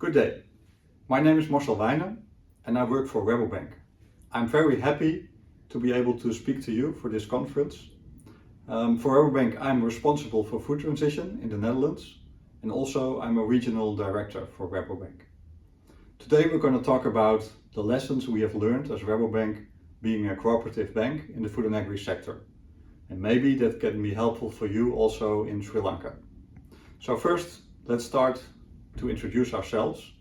Good day. My name is Marcel Wijnen and I work for Rabobank. I'm very happy to be able to speak to you for this conference. For Rabobank, I'm responsible for food transition in the Netherlands, and also I'm a regional director for Rabobank. Today we're going to talk about the lessons we have learned as Rabobank being a cooperative bank in the food and agri sector. And maybe that can be helpful for you also in Sri Lanka. So first, let's start to introduce ourselves.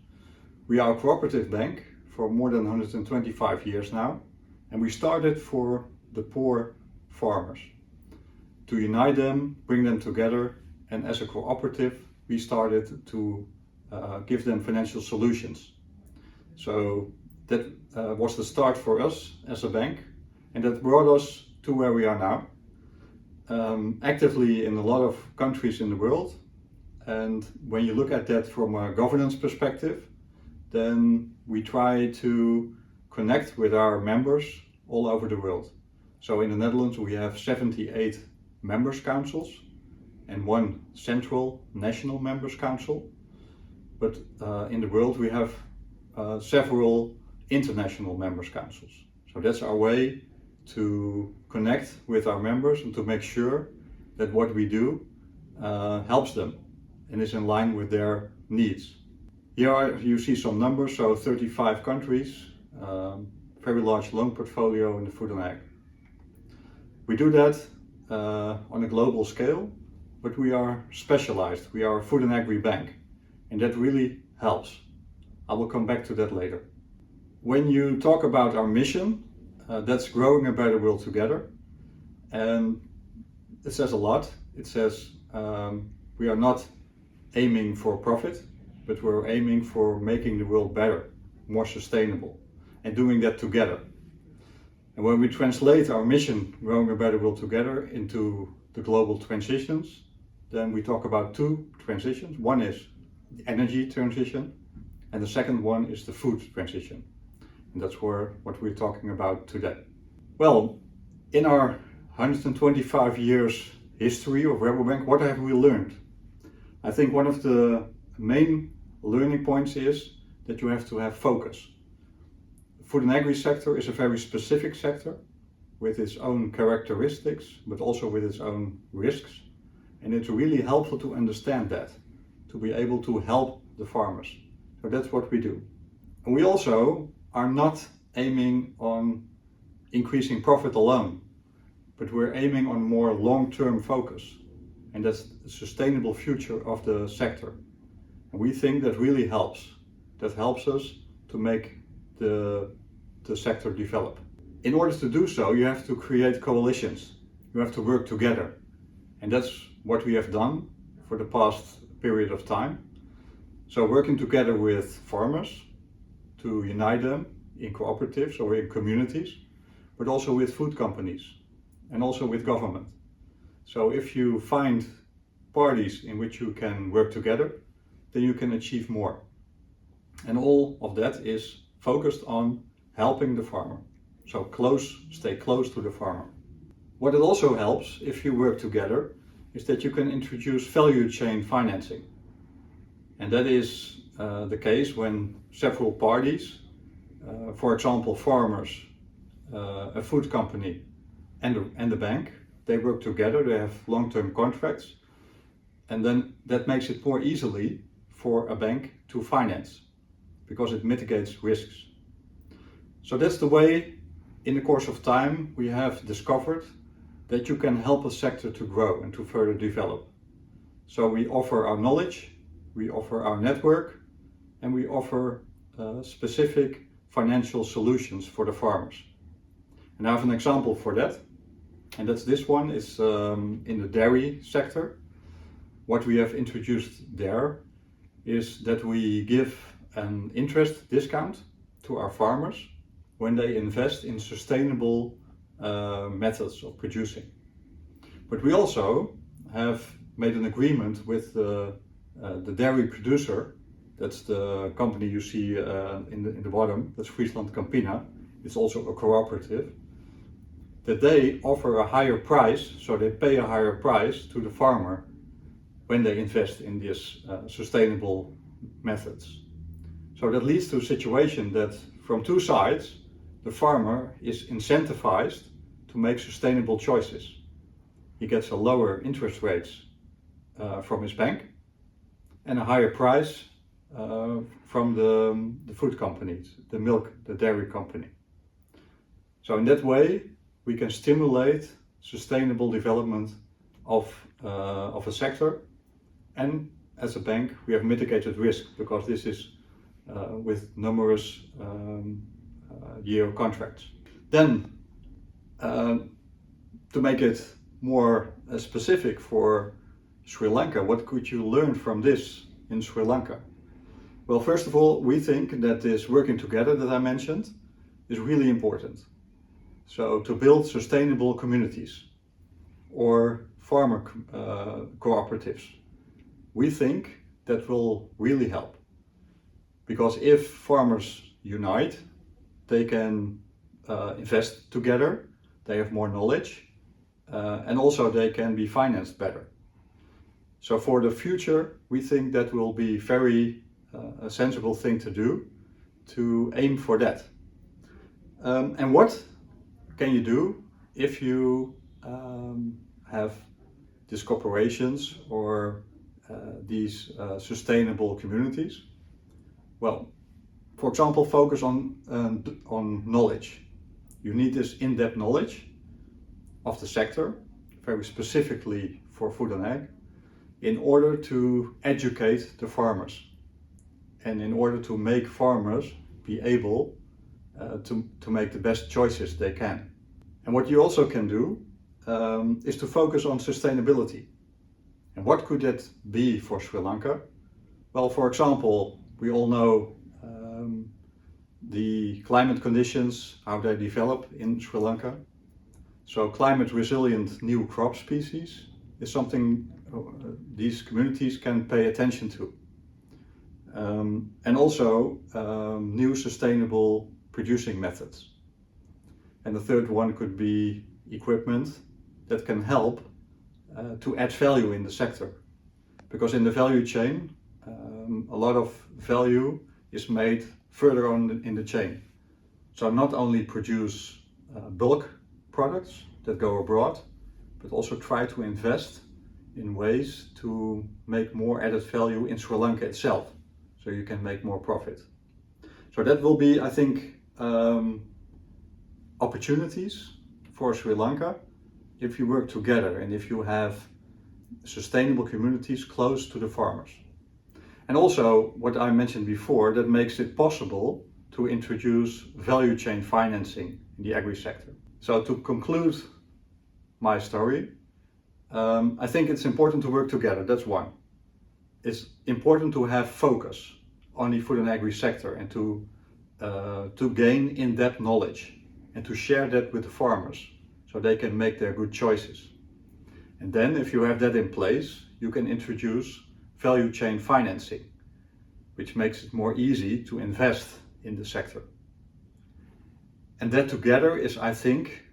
We are a cooperative bank for more than 125 years now, and we started for the poor farmers, to unite them, bring them together, and as a cooperative we started to give them financial solutions. So that was the start for us as a bank, and that brought us to where we are now, actively in a lot of countries in the world. And when you look at that from a governance perspective, then we try to connect with our members all over the world. So in the Netherlands we have 78 members councils and one central national members council. But in the world we have several international members councils. So that's our way to connect with our members and to make sure that what we do helps them and is in line with their needs. Here you see some numbers, so 35 countries, very large loan portfolio in the food and ag. We do that on a global scale, but we are specialized. We are a food and agri bank, and that really helps. I will come back to that later. When you talk about our mission, that's growing a better world together, and it says a lot. It says we are not aiming for profit, but we're aiming for making the world better, more sustainable, and doing that together. And when we translate our mission, growing a better world together, into the global transitions, then we talk about two transitions. One is the energy transition, and the second one is the food transition. And that's what we're talking about today. Well, in our 125 years history of Rabobank, what have we learned? I think one of the main learning points is that you have to have focus. The food and agri sector is a very specific sector with its own characteristics, but also with its own risks. And it's really helpful to understand that, to be able to help the farmers. So that's what we do. And we also are not aiming on increasing profit alone, but we're aiming on more long-term focus. And that's the sustainable future of the sector. And we think that really helps. That helps us to make the sector develop. In order to do so, you have to create coalitions. You have to work together. And that's what we have done for the past period of time. So working together with farmers to unite them in cooperatives or in communities, but also with food companies and also with government. So if you find parties in which you can work together, then you can achieve more. And all of that is focused on helping the farmer. So stay close to the farmer. What it also helps if you work together is that you can introduce value chain financing. And that is the case when several parties, for example farmers, a food company and the bank, they work together, they have long-term contracts, and then that makes it more easily for a bank to finance because it mitigates risks. So that's the way in the course of time we have discovered that you can help a sector to grow and to further develop. So we offer our knowledge, we offer our network, and we offer specific financial solutions for the farmers. And I have an example for that. And that's this one. It's in the dairy sector. What we have introduced there is that we give an interest discount to our farmers when they invest in sustainable methods of producing. But we also have made an agreement with the dairy producer. That's the company you see in the bottom. That's Friesland Campina. It's also a cooperative. That they offer a higher price, so they pay a higher price to the farmer when they invest in these sustainable methods. So that leads to a situation that from two sides, the farmer is incentivized to make sustainable choices. He gets a lower interest rates from his bank and a higher price from the food companies, the milk, the dairy company. So in that way, we can stimulate sustainable development of a sector, and as a bank, we have mitigated risk because this is with numerous year contracts. Then, to make it more specific for Sri Lanka, what could you learn from this in Sri Lanka? Well, first of all, we think that this working together that I mentioned is really important. So to build sustainable communities or farmer cooperatives, we think that will really help. Because if farmers unite, they can invest together, they have more knowledge, and also they can be financed better. So for the future, we think that will be very a sensible thing to do, to aim for that. And what can you do if you have these corporations or these sustainable communities? Well, for example, focus on knowledge. You need this in-depth knowledge of the sector, very specifically for food and ag, in order to educate the farmers and in order to make farmers be able to make the best choices they can. And what you also can do is to focus on sustainability. And what could that be for Sri Lanka? Well, for example, we all know the climate conditions, how they develop in Sri Lanka. So climate resilient new crop species is something these communities can pay attention to. And also new sustainable producing methods. And the third one could be equipment that can help to add value in the sector. Because in the value chain, a lot of value is made further on in the chain. So not only produce bulk products that go abroad, but also try to invest in ways to make more added value in Sri Lanka itself, so you can make more profit. So that will be, I think, opportunities for Sri Lanka if you work together and if you have sustainable communities close to the farmers. And also, what I mentioned before, that makes it possible to introduce value chain financing in the agri-sector. So to conclude my story, I think it's important to work together, that's one. It's important to have focus on the food and agri-sector and to gain in-depth knowledge and to share that with the farmers so they can make their good choices. And then if you have that in place, you can introduce value chain financing, which makes it more easy to invest in the sector. And that together is, I think,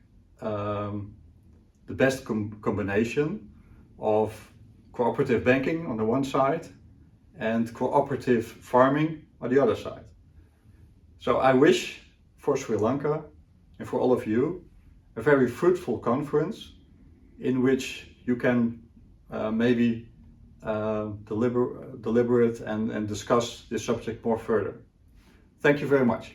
the best combination of cooperative banking on the one side and cooperative farming on the other side. So I wish for Sri Lanka and for all of you a very fruitful conference in which you can maybe deliberate and discuss this subject more further. Thank you very much.